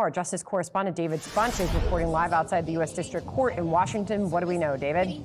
Our Justice correspondent David Spunt is reporting live outside the U.S. District Court in Washington. What do we know, David?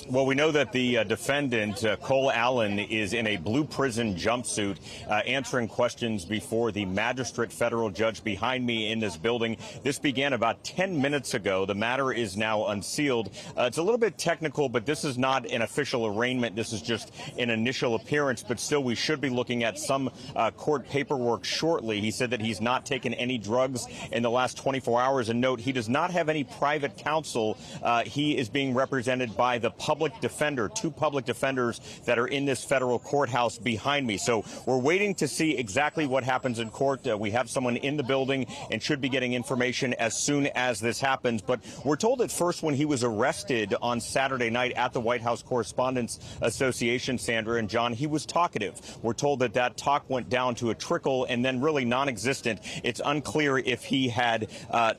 Well, we know that the defendant, Cole Allen, is in a blue prison jumpsuit answering questions before the magistrate federal judge behind me in this building. This began about 10 minutes ago. The matter is now unsealed. It's a little bit technical, but this is not an official arraignment. This is just an initial appearance. But still, we should be looking at some court paperwork shortly. He said that he's not taken any drugs in the last 24 hours. And note, he does not have any private counsel. He is being represented by the public defender, two public defenders that are in this federal courthouse behind me. So we're waiting to see exactly what happens in court. We have someone in the building and should be getting information as soon as this happens. But we're told at first when he was arrested on Saturday night at the White House Correspondents Association, Sandra and John, he was talkative. We're told that that talk went down to a trickle and then really non-existent. It's unclear if he had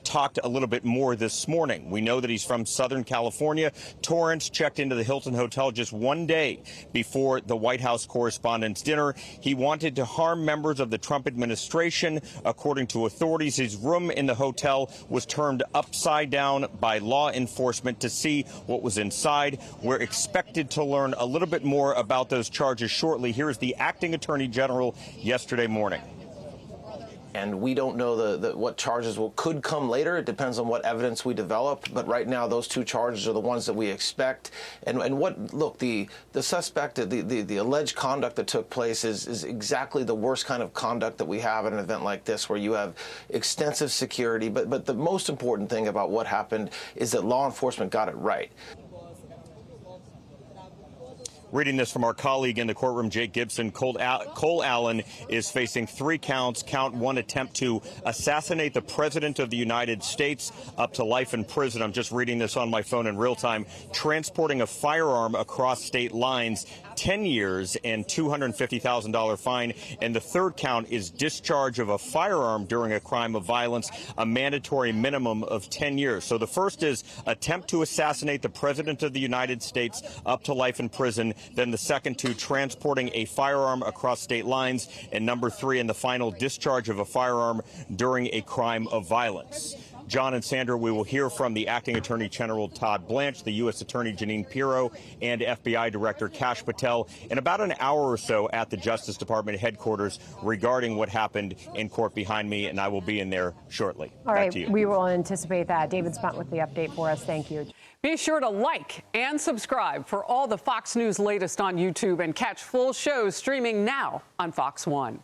talked a little bit more this morning. We know that he's from Southern California. Torrance checked into the Hilton Hotel just one day before the White House Correspondents' Dinner. He wanted to harm members of the Trump administration. According to authorities, his room in the hotel was turned upside down by law enforcement to see what was inside. We're expected to learn a little bit more about those charges shortly. Here's the acting attorney general yesterday morning. And we don't know what charges could come later. It depends on what evidence we develop. But right now, those two charges are the ones that we expect. And look, the suspect, the alleged conduct that took place is exactly the worst kind of conduct that we have at an event like this, where you have extensive security. But the most important thing about what happened is that law enforcement got it right. Reading this from our colleague in the courtroom, Jake Gibson, Cole Allen is facing 3 counts. Count 1, attempt to assassinate the President of the United States, up to life in prison. I'm just reading this on my phone in real time. Transporting a firearm across state lines, 10 years and $250,000 fine. And the third count is discharge of a firearm during a crime of violence, a mandatory minimum of 10 years. So the first is attempt to assassinate the President of the United States, up to life in prison. Then the second 2, transporting a firearm across state lines. And number 3, and the final, discharge of a firearm during a crime of violence. John and Sandra, we will hear from the Acting Attorney General Todd Blanche, the U.S. Attorney Jeanine Pirro, and FBI Director Kash Patel in about an hour or so at the Justice Department headquarters regarding what happened in court behind me, and I will be in there shortly. All right, we will anticipate that. David Spunt with the update for us. Thank you. Be sure to like and subscribe for all the Fox News latest on YouTube, and catch full shows streaming now on Fox One.